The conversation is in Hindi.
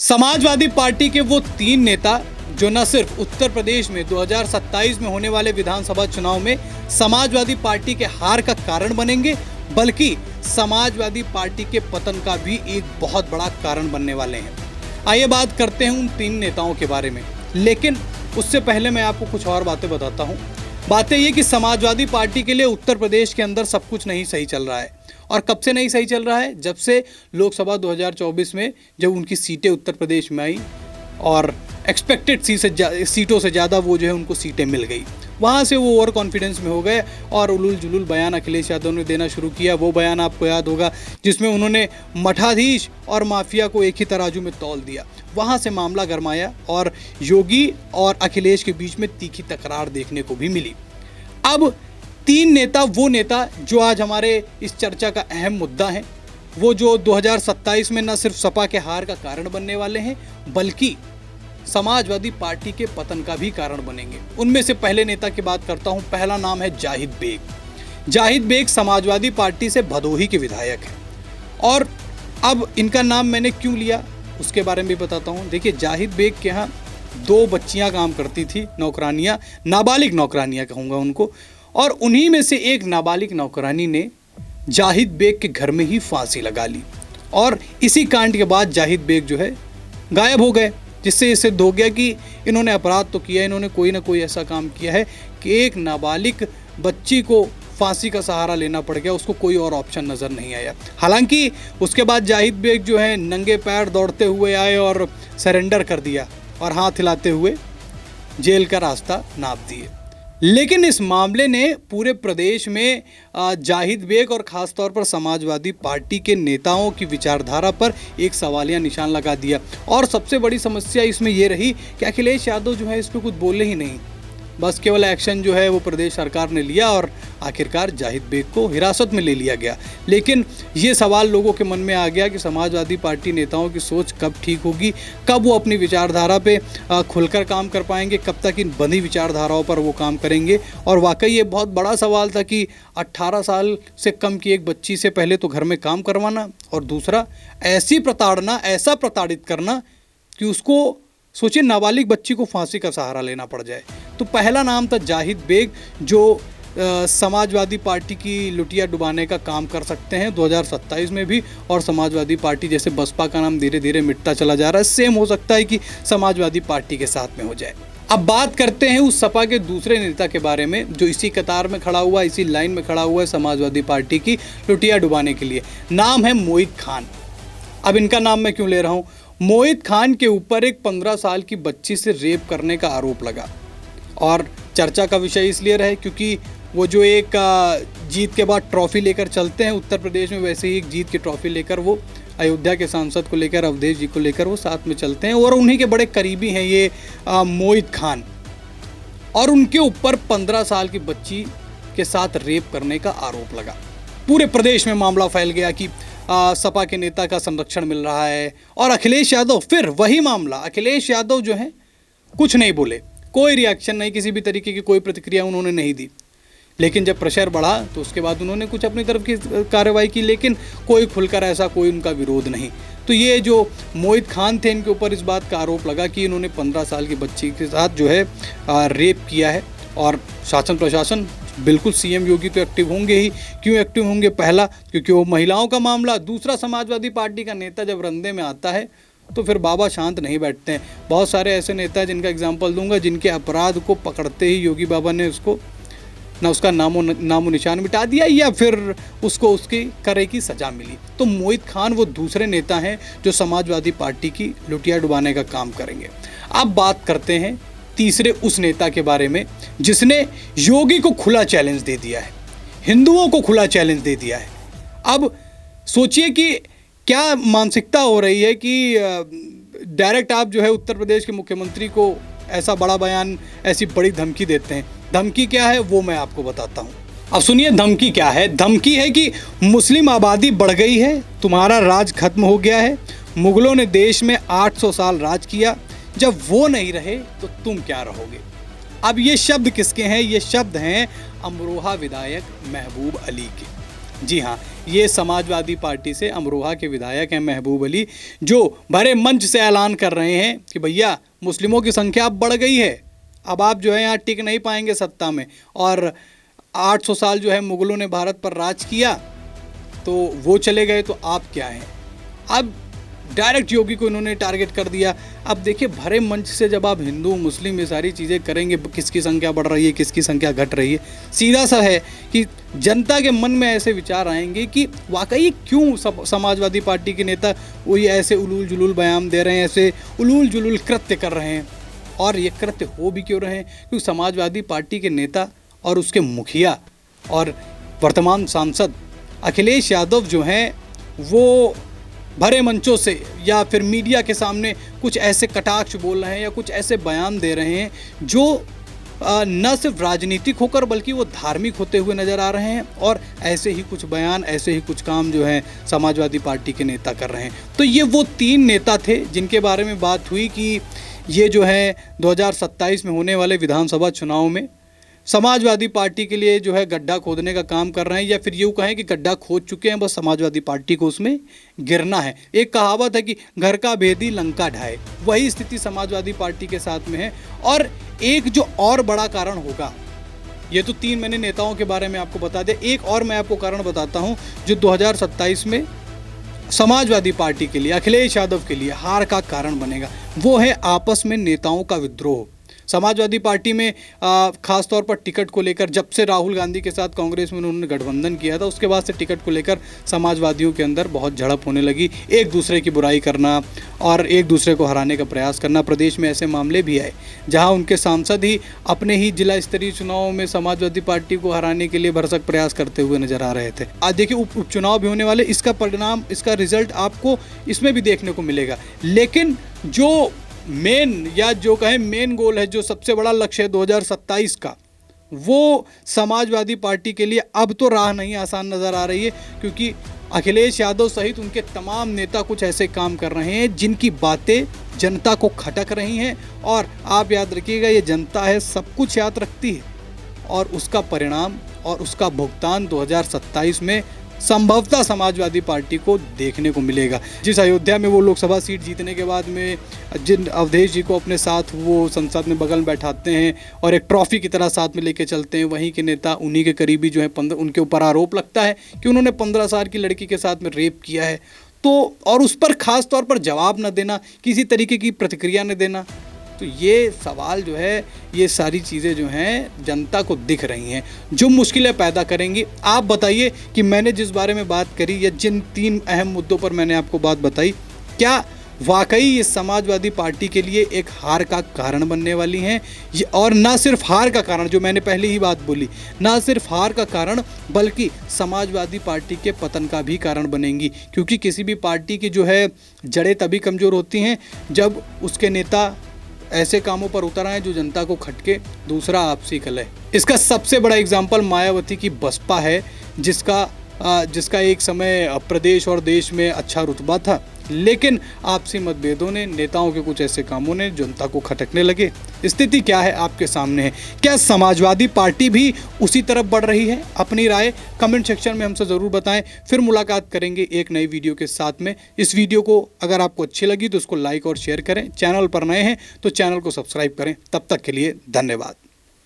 समाजवादी पार्टी के वो तीन नेता जो न सिर्फ उत्तर प्रदेश में 2027 में होने वाले विधानसभा चुनाव में समाजवादी पार्टी के हार का कारण बनेंगे, बल्कि समाजवादी पार्टी के पतन का भी एक बहुत बड़ा कारण बनने वाले हैं। आइए बात करते हैं उन तीन नेताओं के बारे में, लेकिन उससे पहले मैं आपको कुछ और बातें बताता हूँ। बातें ये कि समाजवादी पार्टी के लिए उत्तर प्रदेश के अंदर सब कुछ नहीं सही चल रहा है। और कब से नहीं सही चल रहा है? जब से लोकसभा 2024 में जब उनकी सीटें उत्तर प्रदेश में आई और एक्सपेक्टेड सीटों से ज़्यादा वो जो है उनको सीटें मिल गई, वहाँ से वो ओवर कॉन्फिडेंस में हो गए और उलूल जुलूल बयान अखिलेश यादव ने देना शुरू किया। वो बयान आपको याद होगा जिसमें उन्होंने मठाधीश और माफिया को एक ही तराजू में तौल दिया। वहाँ से मामला गरमाया और योगी और अखिलेश के बीच में तीखी तकरार देखने को भी मिली। अब तीन नेता, वो नेता जो आज हमारे इस चर्चा का अहम मुद्दा है, वो जो 2027 में न सिर्फ सपा के हार का कारण बनने वाले हैं, बल्कि समाजवादी पार्टी के पतन का भी कारण बनेंगे। उनमें से पहले नेता की बात करता हूं। पहला नाम है जाहिद बेग। जाहिद बेग समाजवादी पार्टी से भदोही के विधायक हैं और अब इनका नाम मैंने क्यों लिया उसके बारे में भी बताता हूं। देखिए, जाहिद बेग के यहाँ दो बच्चियां काम करती थी, नौकरानियां, नाबालिग नौकरानियां कहूँगा उनको, और उन्हीं में से एक नाबालिग नौकरानी ने जाहिद बेग के घर में ही फांसी लगा ली और इसी कांड के बाद जाहिद बेग जो है गायब हो गए, जिससे ये सिद्ध हो गया कि इन्होंने अपराध तो किया, इन्होंने कोई ना कोई ऐसा काम किया है कि एक नाबालिग बच्ची को फांसी का सहारा लेना पड़ गया, उसको कोई और ऑप्शन नज़र नहीं आया। हालांकि उसके बाद जाहिद बेग जो है नंगे पैर दौड़ते हुए आए और सरेंडर कर दिया और हाथ हिलाते हुए जेल का रास्ता नाप दिए। लेकिन इस मामले ने पूरे प्रदेश में जाहिद बेग और ख़ास तौर पर समाजवादी पार्टी के नेताओं की विचारधारा पर एक सवालिया निशान लगा दिया। और सबसे बड़ी समस्या इसमें यह रही कि अखिलेश यादव जो है इस पर कुछ बोले ही नहीं, बस केवल एक्शन जो है वो प्रदेश सरकार ने लिया और आखिरकार जाहिद बेग को हिरासत में ले लिया गया। लेकिन ये सवाल लोगों के मन में आ गया कि समाजवादी पार्टी नेताओं की सोच कब ठीक होगी, कब वो अपनी विचारधारा पे खुलकर काम कर पाएंगे, कब तक इन बंधी विचारधाराओं पर वो काम करेंगे। और वाकई ये बहुत बड़ा सवाल था कि 18 साल से कम की एक बच्ची से पहले तो घर में काम करवाना और दूसरा ऐसी प्रताड़ना, ऐसा प्रताड़ित करना कि उसको सोचिए नाबालिग बच्ची को फांसी का सहारा लेना पड़ जाए। तो पहला नाम था जाहिद बेग, जो समाजवादी पार्टी की लुटिया डुबाने का काम कर सकते हैं 2027 में भी, और समाजवादी पार्टी जैसे बसपा का नाम धीरे धीरे मिटता चला जा रहा है, सेम हो सकता है कि समाजवादी पार्टी के साथ में हो जाए। अब बात करते हैं उस सपा के दूसरे नेता के बारे में जो इसी कतार में खड़ा हुआ, इसी लाइन में खड़ा हुआ है समाजवादी पार्टी की लुटिया डुबाने के लिए। नाम है मोहित खान। अब इनका नाम मैं क्यों ले रहा हूँ? मोहित खान के ऊपर एक 15 साल की बच्ची से रेप करने का आरोप लगा और चर्चा का विषय इसलिए रहे क्योंकि वो जो एक जीत के बाद ट्रॉफी लेकर चलते हैं उत्तर प्रदेश में, वैसे ही एक जीत की ट्रॉफी लेकर वो अयोध्या के सांसद को लेकर, अवधेश जी को लेकर वो साथ में चलते हैं और उन्हीं के बड़े करीबी हैं ये मोहित खान। और उनके ऊपर 15 साल की बच्ची के साथ रेप करने का आरोप लगा। पूरे प्रदेश में मामला फैल गया कि सपा के नेता का संरक्षण मिल रहा है। और अखिलेश यादव, फिर वही मामला, अखिलेश यादव जो है कुछ नहीं बोले, कोई रिएक्शन नहीं, किसी भी तरीके की कोई प्रतिक्रिया उन्होंने नहीं दी। लेकिन जब प्रेशर बढ़ा तो उसके बाद उन्होंने कुछ अपनी तरफ की कार्रवाई की, लेकिन कोई खुलकर ऐसा कोई उनका विरोध नहीं। तो ये जो मोहित खान थे, इनके ऊपर इस बात का आरोप लगा कि इन्होंने 15 साल की बच्ची के साथ जो है रेप किया है। और शासन प्रशासन, बिल्कुल सीएम योगी तो एक्टिव होंगे ही। क्यों एक्टिव होंगे? पहला, क्योंकि वो महिलाओं का मामला, दूसरा समाजवादी पार्टी का नेता जब रंधे में आता है तो फिर बाबा शांत नहीं बैठते हैं। बहुत सारे ऐसे नेता हैं जिनका एग्जाम्पल दूंगा, जिनके अपराध को पकड़ते ही योगी बाबा ने उसको ना उसका नामो निशान मिटा दिया या फिर उसको उसकी करे की सज़ा मिली। तो मोहित खान वो दूसरे नेता हैं जो समाजवादी पार्टी की लुटिया डुबाने का काम करेंगे। अब बात करते हैं तीसरे उस नेता के बारे में जिसने योगी को खुला चैलेंज दे दिया है, हिंदुओं को खुला चैलेंज दे दिया है। अब सोचिए कि क्या मानसिकता हो रही है कि डायरेक्ट आप जो है उत्तर प्रदेश के मुख्यमंत्री को ऐसा बड़ा बयान, ऐसी बड़ी धमकी देते हैं। धमकी क्या है वो मैं आपको बताता हूँ। अब सुनिए धमकी क्या है। धमकी है कि मुस्लिम आबादी बढ़ गई है, तुम्हारा राज खत्म हो गया है, मुगलों ने देश में 800 साल राज किया, जब वो नहीं रहे तो तुम क्या रहोगे। अब ये शब्द किसके हैं? ये शब्द हैं अमरोहा विधायक महबूब अली के। जी हाँ, ये समाजवादी पार्टी से अमरोहा के विधायक हैं महबूब अली, जो भरे मंच से ऐलान कर रहे हैं कि भैया मुस्लिमों की संख्या अब बढ़ गई है, अब आप जो है यहाँ टिक नहीं पाएंगे सत्ता में। और 800 साल जो है मुगलों ने भारत पर राज किया, तो वो चले गए तो आप क्या हैं। अब डायरेक्ट योगी को इन्होंने टारगेट कर दिया। अब देखिए, भरे मंच से जब आप हिंदू मुस्लिम ये सारी चीज़ें करेंगे, किसकी संख्या बढ़ रही है किसकी संख्या घट रही है, सीधा सा है कि जनता के मन में ऐसे विचार आएंगे कि वाकई क्यों समाजवादी पार्टी के नेता वही ऐसे उलूल जुलूल बयान दे रहे हैं, ऐसे उलूल जुलूल कृत्य कर रहे हैं। और ये कृत्य हो भी क्यों रहे हैं, क्योंकि समाजवादी पार्टी के नेता और उसके मुखिया और वर्तमान सांसद अखिलेश यादव जो हैं, वो भरे मंचों से या फिर मीडिया के सामने कुछ ऐसे कटाक्ष बोल रहे हैं या कुछ ऐसे बयान दे रहे हैं जो न सिर्फ राजनीतिक होकर बल्कि वो धार्मिक होते हुए नज़र आ रहे हैं। और ऐसे ही कुछ बयान, ऐसे ही कुछ काम जो है समाजवादी पार्टी के नेता कर रहे हैं। तो ये वो 3 नेता थे जिनके बारे में बात हुई कि ये जो है 2027 में होने वाले विधानसभा चुनाव में समाजवादी पार्टी के लिए जो है गड्ढा खोदने का काम कर रहे हैं, या फिर यूँ कहें कि गड्ढा खोद चुके हैं, बस समाजवादी पार्टी को उसमें गिरना है। एक कहावत है कि घर का भेदी लंका ढाए, वही स्थिति समाजवादी पार्टी के साथ में है। और एक जो और बड़ा कारण होगा, ये तो 3 मैंने नेताओं के बारे में आपको बता दिया, एक और मैं आपको कारण बताता हूँ जो 2027 में समाजवादी पार्टी के लिए, अखिलेश यादव के लिए हार का कारण बनेगा। वो है आपस में नेताओं का विद्रोह। समाजवादी पार्टी में खास तौर पर टिकट को लेकर, जब से राहुल गांधी के साथ कांग्रेस में उन्होंने गठबंधन किया था, उसके बाद से टिकट को लेकर समाजवादियों के अंदर बहुत झड़प होने लगी, एक दूसरे की बुराई करना और एक दूसरे को हराने का प्रयास करना। प्रदेश में ऐसे मामले भी आए जहां उनके सांसद ही अपने ही जिला स्तरीय चुनाव में समाजवादी पार्टी को हराने के लिए भरसक प्रयास करते हुए नजर आ रहे थे। आज देखिए, उपचुनाव भी होने वाले, इसका परिणाम, इसका रिजल्ट आपको इसमें भी देखने को मिलेगा। लेकिन जो मेन या जो कहें मेन गोल है, जो सबसे बड़ा लक्ष्य है 2027 का, वो समाजवादी पार्टी के लिए अब तो राह नहीं आसान नज़र आ रही है, क्योंकि अखिलेश यादव सहित उनके तमाम नेता कुछ ऐसे काम कर रहे हैं जिनकी बातें जनता को खटक रही हैं। और आप याद रखिएगा, ये जनता है, सब कुछ याद रखती है, और उसका परिणाम और उसका भुगतान 2027 में संभवतः समाजवादी पार्टी को देखने को मिलेगा। जिस अयोध्या में वो लोकसभा सीट जीतने के बाद में जिन अवधेश जी को अपने साथ वो संसद में बगल में बैठाते हैं और एक ट्रॉफी की तरह साथ में लेके चलते हैं, वहीं के नेता, उन्हीं के करीबी जो है, उनके ऊपर आरोप लगता है कि उन्होंने 15 साल की लड़की के साथ में रेप किया है। तो और उस पर खास तौर पर जवाब न देना, किसी तरीके की प्रतिक्रिया न देना, तो ये सवाल जो है, ये सारी चीज़ें जो हैं जनता को दिख रही हैं, जो मुश्किलें पैदा करेंगी। आप बताइए कि मैंने जिस बारे में बात करी या जिन 3 अहम मुद्दों पर मैंने आपको बात बताई, क्या वाकई ये समाजवादी पार्टी के लिए एक हार का कारण बनने वाली हैं? और ना सिर्फ हार का कारण, जो मैंने पहले ही बात बोली, ना सिर्फ हार का कारण बल्कि समाजवादी पार्टी के पतन का भी कारण बनेंगी। क्योंकि किसी भी पार्टी की जो है जड़ें तभी कमज़ोर होती हैं जब उसके नेता ऐसे कामों पर उतर आए जो जनता को खटके। दूसरा, आपसी कलह। इसका सबसे बड़ा एग्जाम्पल मायावती की बसपा है, जिसका एक समय प्रदेश और देश में अच्छा रुतबा था, लेकिन आपसी मतभेदों ने, नेताओं के कुछ ऐसे कामों ने जनता को खटकने लगे। स्थिति क्या है आपके सामने है। क्या समाजवादी पार्टी भी उसी तरफ बढ़ रही है? अपनी राय कमेंट सेक्शन में हमसे ज़रूर बताएं। फिर मुलाकात करेंगे एक नई वीडियो के साथ में। इस वीडियो को अगर आपको अच्छी लगी तो उसको लाइक और शेयर करें। चैनल पर नए हैं तो चैनल को सब्सक्राइब करें। तब तक के लिए धन्यवाद।